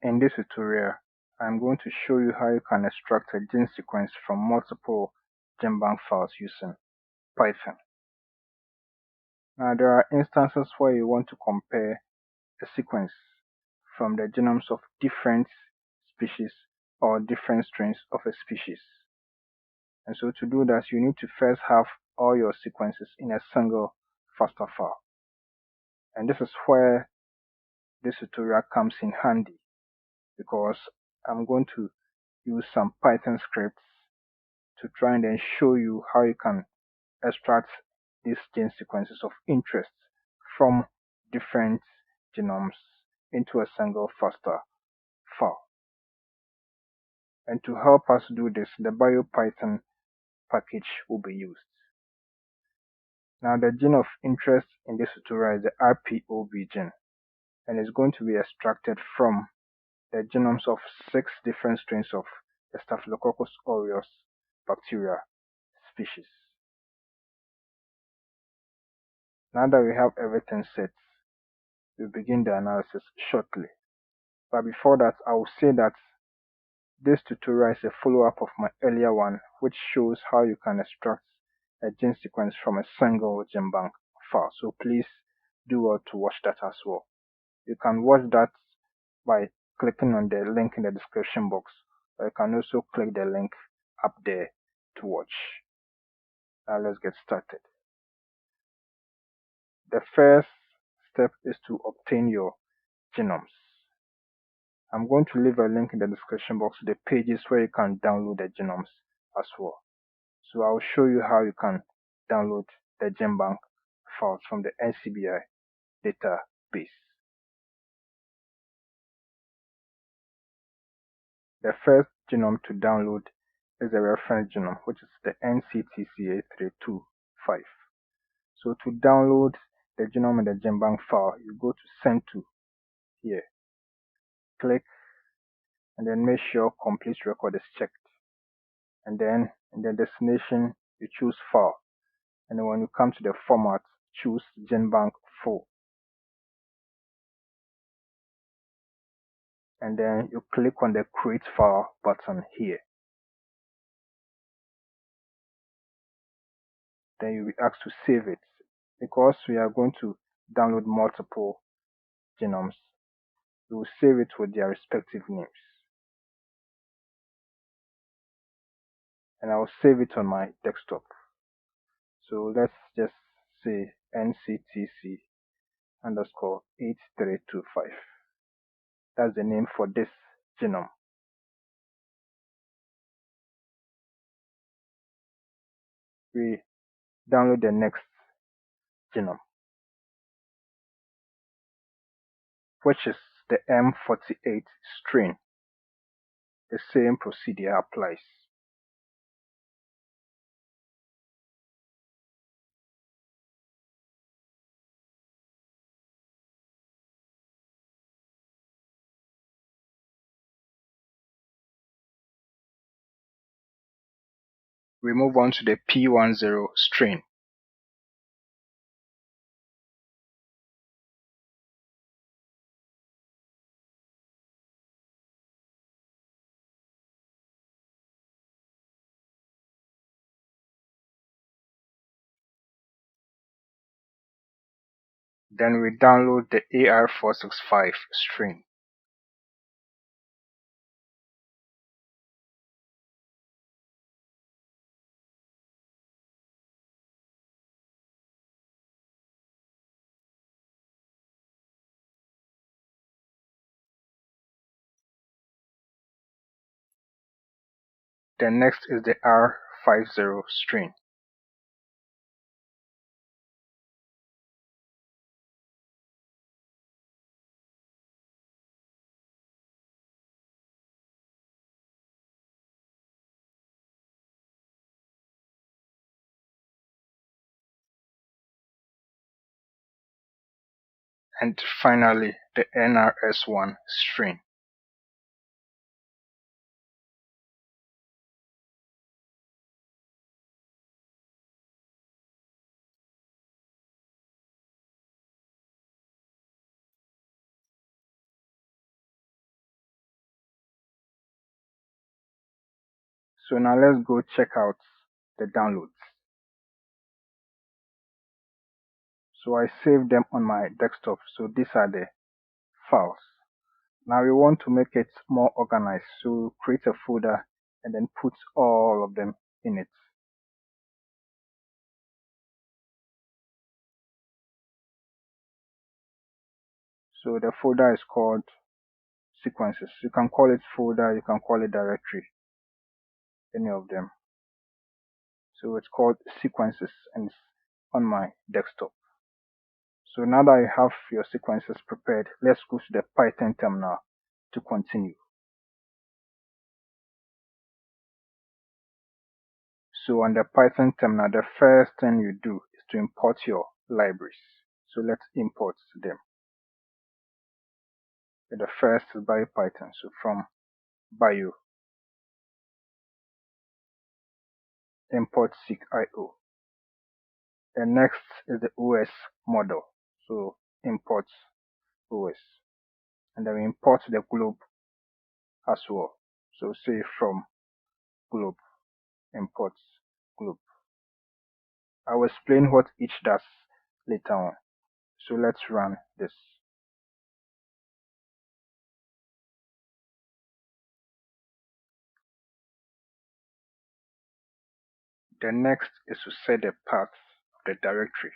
In this tutorial, I'm going to show you how you can extract a gene sequence from multiple Genbank files using Python. Now, there are instances where you want to compare a sequence from the genomes of different species or different strains of a species. And so to do that, you need to first have all your sequences in a single FASTA file. And this is where this tutorial comes in handy, because I'm going to use some Python scripts to try and then show you how you can extract these gene sequences of interest from different genomes into a single FASTA file. And to help us do this, the BioPython package will be used. Now, the gene of interest in this tutorial is the RPOB gene, and it's going to be extracted from the genomes of 6 different strains of the Staphylococcus aureus bacteria species. Now that we have everything set, we'll begin the analysis shortly. But before that, I will say that this tutorial is a follow-up of my earlier one, which shows how you can extract a gene sequence from a single Genbank file. So please do well to watch that as well. You can watch that by clicking on the link in the description box, or you can also click the link up there to watch. Now let's get started. The first step is to obtain your genomes. I'm going to leave a link in the description box to the pages where you can download the genomes as well. So I'll show you how you can download the Genbank files from the NCBI database. The first genome to download is the reference genome, which is the NCTCA325. So to download the genome in the Genbank file, you go to Send to here. Click and then make sure Complete Record is checked. And then in the destination, you choose File. And then when you come to the format, choose Genbank full. And then you click on the Create File button here. Then you'll be asked to save it. Because we are going to download multiple genomes, we will save it with their respective names. And I will save it on my desktop. So let's just say NCTC underscore 8325. That's the name for this genome. We download the next genome, which is the M48 strain. The same procedure applies. We move on to the P10 strain. Then we download the AR465 strain. The next is the R50 strain. And finally, the NRS1 strain. So now let's go check out the downloads. So I saved them on my desktop. So these are the files. Now we want to make it more organized. So create a folder and then put all of them in it. So the folder is called sequences. You can call it folder, you can call it directory, any of them. So it's called sequences and it's on my desktop. So now that you have your sequences prepared, let's go to the Python terminal to continue. So on the Python terminal, the first thing you do is to import your libraries. So let's import them. The first is BioPython. So from bio, import seq.io. The next is the OS model. So import OS. And then we import the globe as well. So say from globe, import globe. I will explain what each does later on. So let's run this. The next is to set the path of the directory.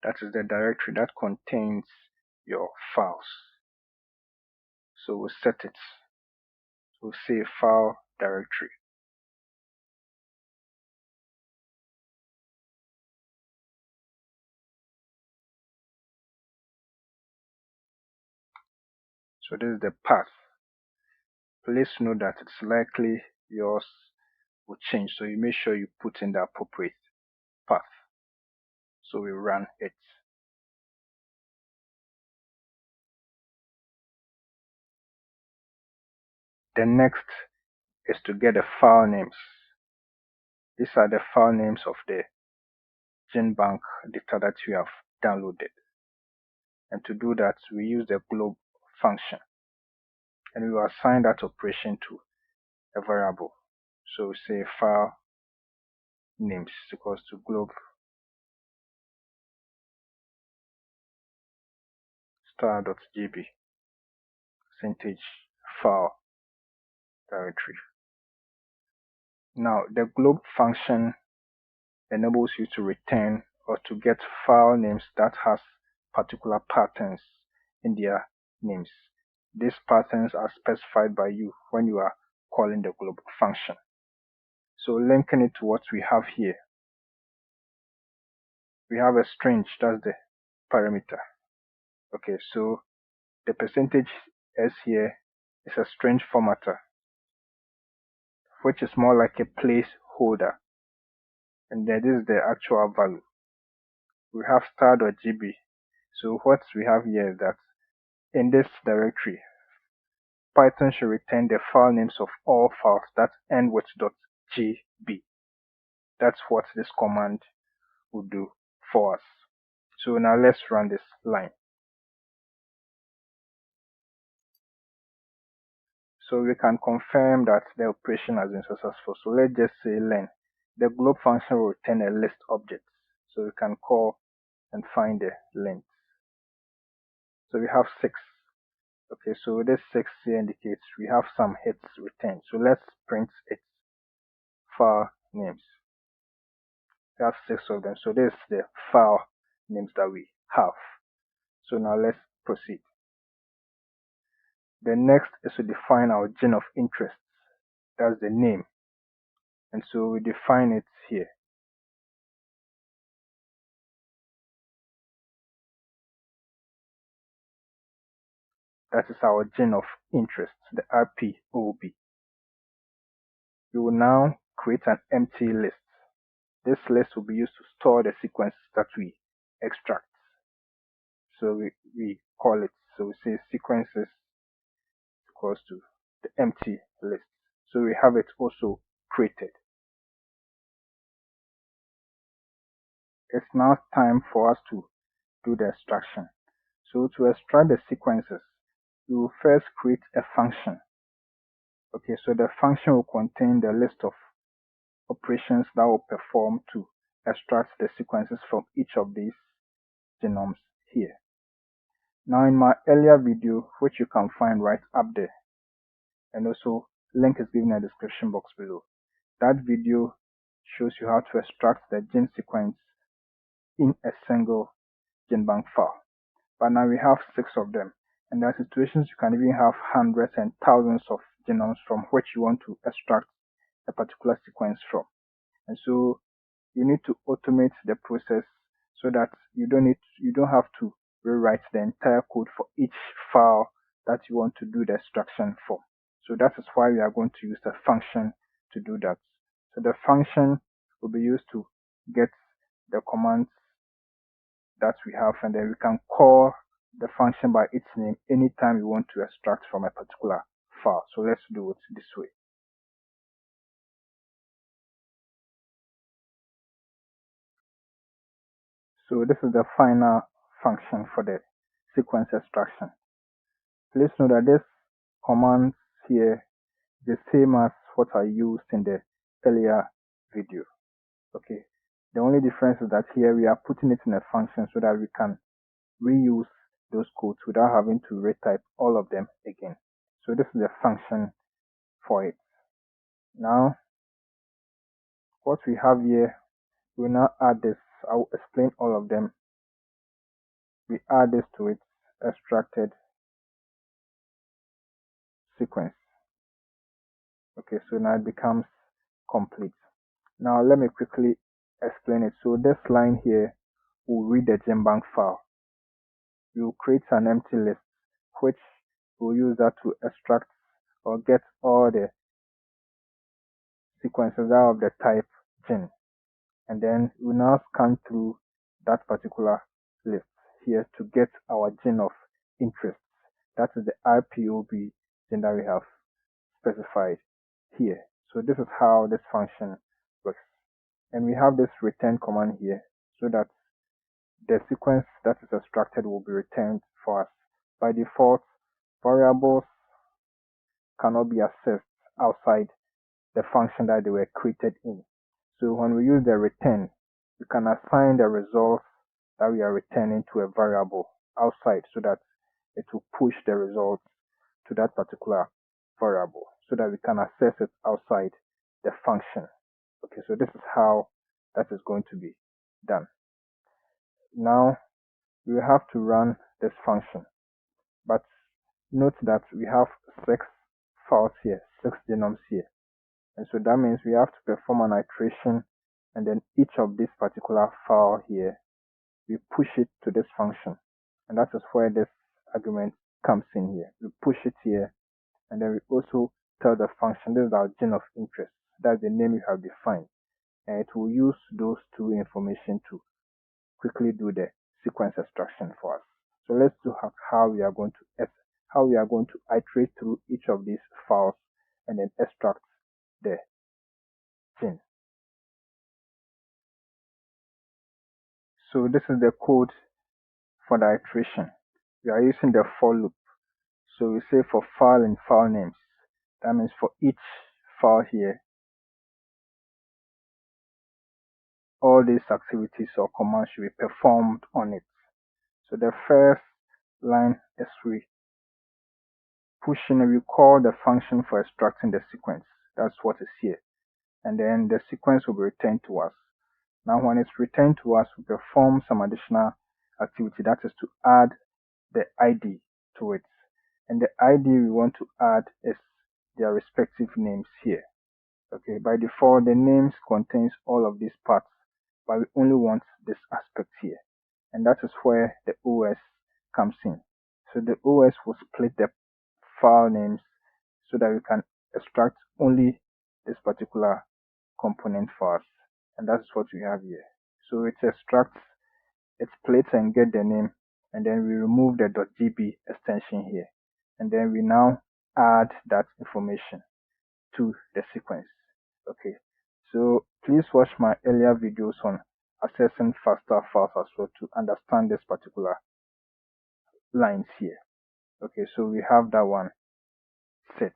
That is the directory that contains your files. So we'll set it. We'll say file directory. So this is the path. Please note that it's likely yours will change. So you make sure you put in the appropriate path. So we run it. The next is to get the file names. These are the file names of the Genbank data that you have downloaded. And to do that, we use the globe function. And we will assign that operation to a variable. So we say file names equals to globe star.gb percentage file directory. Now the globe function enables you to return or to get file names that has particular patterns in their names. These patterns are specified by you when you are calling the globe function. So linking it to what we have here, we have a string, that's the parameter. Okay, so the percentage s here is a string formatter, which is more like a placeholder. And then this is the actual value. We have star.gb. So what we have here is that in this directory, Python should return the file names of all files that end with .gb. That's what this command will do for us. So now let's run this line. So we can confirm that the operation has been successful. So let's just say len. The globe function will return a list object. So we can call and find the length. So we have 6. Okay, so this 6 here indicates we have some hits returned. So let's print its file names. We have 6 of them. So this is the file names that we have. So now let's proceed. The next is to define our gene of interest. That's the name. And so we define it here. That is our gene of interest, the RPOB. We will now create an empty list. This list will be used to store the sequences that we extract. So we call it, so we say sequences equals to the empty list. So we have it also created. It's now time for us to do the extraction. So to extract the sequences, we will first create a function. Okay, so the function will contain the list of operations that will perform to extract the sequences from each of these genomes here. Now in my earlier video, which you can find right up there, and also link is given in the description box below, that video shows you how to extract the gene sequence in a single Genbank file. But now we have 6 of them, and there are situations you can even have hundreds and thousands of genomes from which you want to extract a particular sequence from. And so you need to automate the process so that you don't have to rewrite the entire code for each file that you want to do the extraction for. So that is why we are going to use a function to do that. So the function will be used to get the commands that we have, and then we can call the function by its name anytime we want to extract from a particular file. So let's do it this way. So this is the final function for the sequence extraction. Please note that this command here is the same as what I used in the earlier video. Okay. The only difference is that here we are putting it in a function so that we can reuse those codes without having to retype all of them again. So this is the function for it. Now, what we have here, we now add this. I will explain all of them. We add this to its extracted sequence. Okay, so now it becomes complete. Now let me quickly explain it. So this line here will read the Genbank file. We will create an empty list, which we'll use that to extract or get all the sequences out of the type gen. And then we now scan through that particular list here to get our gen of interest. That is the IPOB gen that we have specified here. So this is how this function works. And we have this return command here so that the sequence that is extracted will be returned for us. By default, variables cannot be accessed outside the function that they were created in. So when we use the return, we can assign the results that we are returning to a variable outside so that it will push the results to that particular variable so that we can access it outside the function. Okay, so this is how that is going to be done. Now we have to run this function, but note that we have 6 files here, 6 genomes here, and so that means we have to perform an iteration, and then each of this particular file here, we push it to this function, and that is where this argument comes in here. We push it here, and then we also tell the function this is our gene of interest. That's the name we have defined, and it will use those two information to quickly do the sequence extraction for us. So let's do how we are going to iterate through each of these files and then extract the gene. So this is the code for the iteration. We are using the for loop. So we say for file and file names. That means for each file here, all these activities or commands should be performed on it. So the first line is we we call the function for extracting the sequence. That's what is here. And then the sequence will be returned to us. Now when it's returned to us, we perform some additional activity, that is to add the ID to it. And the ID we want to add is their respective names here. Okay, by default the names contains all of these parts, but we only want this aspect here. And that is where the OS comes in. So the OS will split the file names so that we can extract only this particular component for us, and that's what we have here. So it extracts, it splits and get the name, and then we remove the .gb extension here, and then we now add that information to the sequence. Okay, so please watch my earlier videos on accessing faster files as well to understand this particular lines here. Okay, so we have that one set.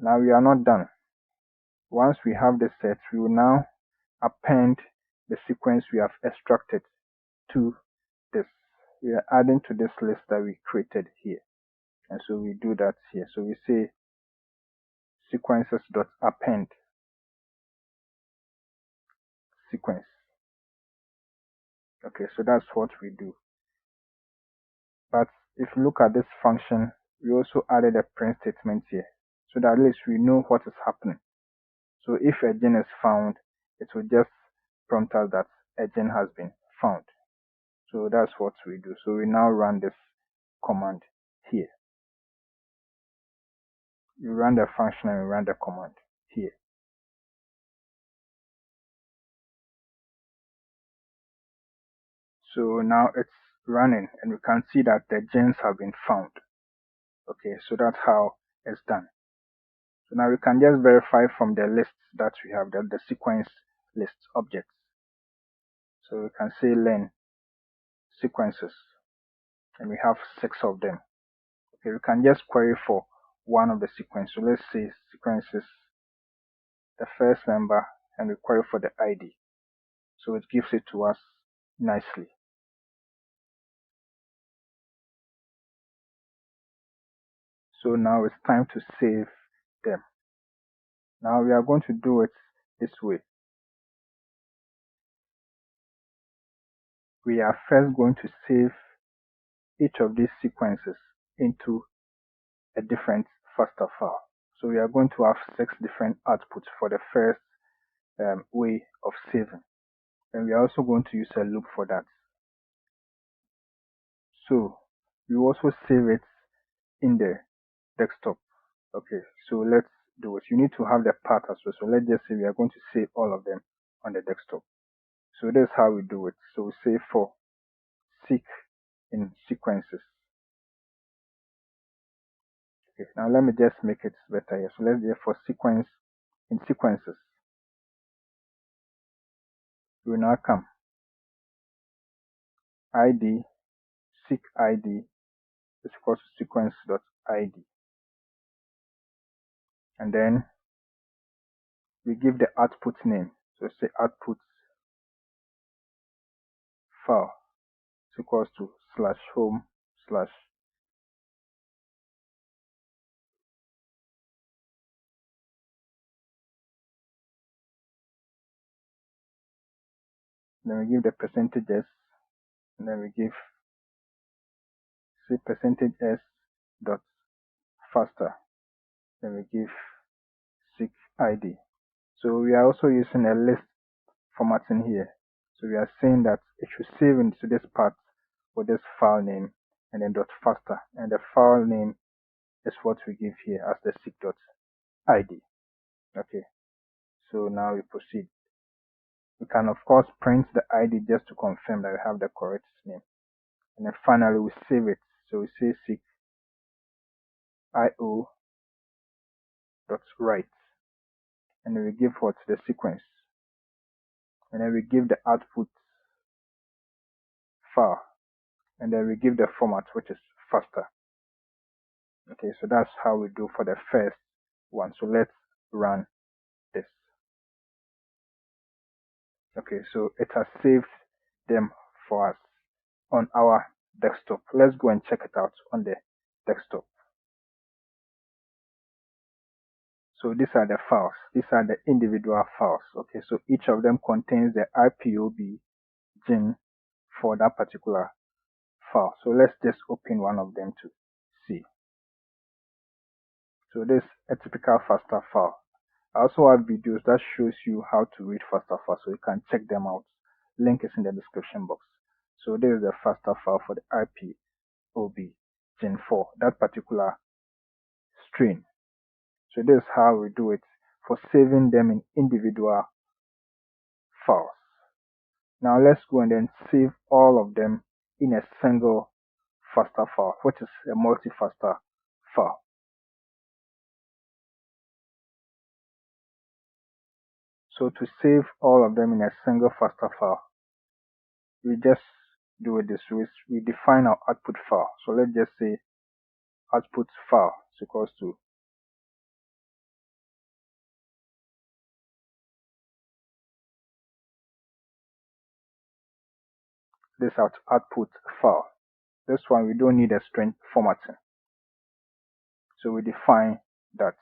Now we are not done. Once we have the set, we will now append the sequence we have extracted to this. We are adding to this list that we created here. And so we do that here. So we say sequences.append sequence. Okay, so that's what we do. But if you look at this function, we also added a print statement here, so that at least we know what is happening. So if a gene is found, it will just prompt us that a gene has been found. So that's what we do. So we now run this command here. You run the function and we run the command here. So now it's running and we can see that the genes have been found. Okay, so that's how it's done. So now we can just verify from the lists that we have, the sequence list objects. So we can say learn sequences and we have 6 of them. Okay, we can just query for one of the sequence. So let's say sequences, the first member, and we query for the ID. So it gives it to us nicely. So now it's time to save them. Now we are going to do it this way. We are first going to save each of these sequences into a different FASTA file. So we are going to have 6 different outputs for the first way of saving. And we are also going to use a loop for that. So we also save it in the desktop. Okay, so let's do it. You need to have the path as well. So let's just say we are going to save all of them on the desktop. So that's how we do it. So we say for seek in sequences. Okay, now let me just make it better here. So let's just for sequence in sequences. We will now come ID seek ID is equal to sequence.id, and then we give the output name. So say output file is equals to /home/ then we give the percentages, and then we give say %s dot faster, then we give seek ID. So we are also using a list formatting here. So we are saying that it should save into this part with this file name and then .faster, and the file name is what we give here as the seek.id. Okay, so now we proceed. We can of course print the ID just to confirm that we have the correct name, and then finally we save it. So we say seek io.write, and then we give what the sequence, and then we give the output file, and then we give the format, which is faster. Okay, so that's how we do for the first one. So let's run this. Okay, so it has saved them for us on our desktop. Let's go and check it out on the desktop. So these are the files. These are the individual files. Okay, so each of them contains the IPOB gene for that particular file. So let's just open one of them to see. So this is a typical FASTA file. I also have videos that shows you how to read FASTA files, so you can check them out. Link is in the description box. So this is the FASTA file for the IPOB Gen 4, that particular strain. So this is how we do it for saving them in individual files. Now let's go and then save all of them in a single FASTA file, which is a multi-fasta file. So to save all of them in a single FASTA file, we just do it this way. We define our output file. So let's just say output file is equals to this output file. This one we don't need a string formatting, so we define that.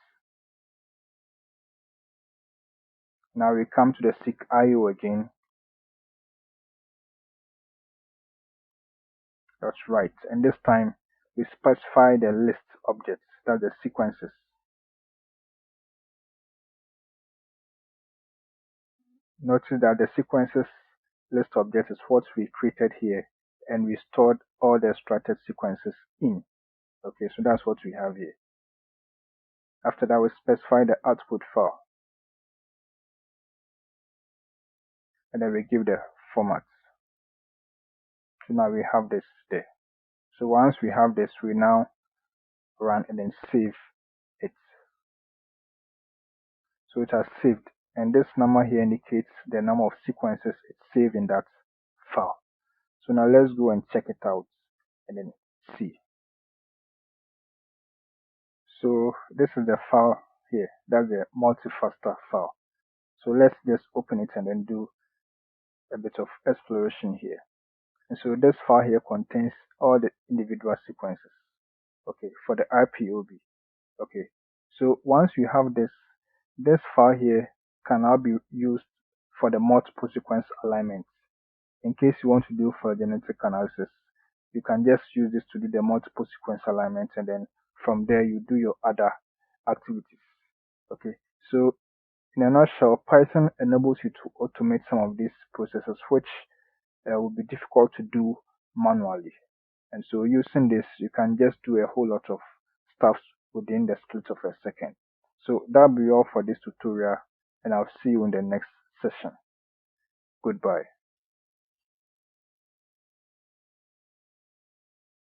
Now we come to the seek IO again. That's right, and this time we specify the list objects, that's the sequences. Notice that the sequences list object is what we created here, and we stored all the extracted sequences in. Okay, so that's what we have here. After that, we specify the output file, and then we give the format. So now we have this there. So once we have this, we now run and then save it. So it has saved, and this number here indicates the number of sequences it's saved in that file. So now let's go and check it out and then see. So this is the file here, that's the multi-fasta file. So let's just open it and then do a bit of exploration here. And so this file here contains all the individual sequences, okay, for the IPOB. Okay, so once you have this file here can now be used for the multiple sequence alignment. In case you want to do for genetic analysis, you can just use this to do the multiple sequence alignment, and then from there you do your other activities. Okay, so in a nutshell, Python enables you to automate some of these processes which will be difficult to do manually. And so using this, you can just do a whole lot of stuff within the split of a second. So that'll be all for this tutorial, and I'll see you in the next session. Goodbye.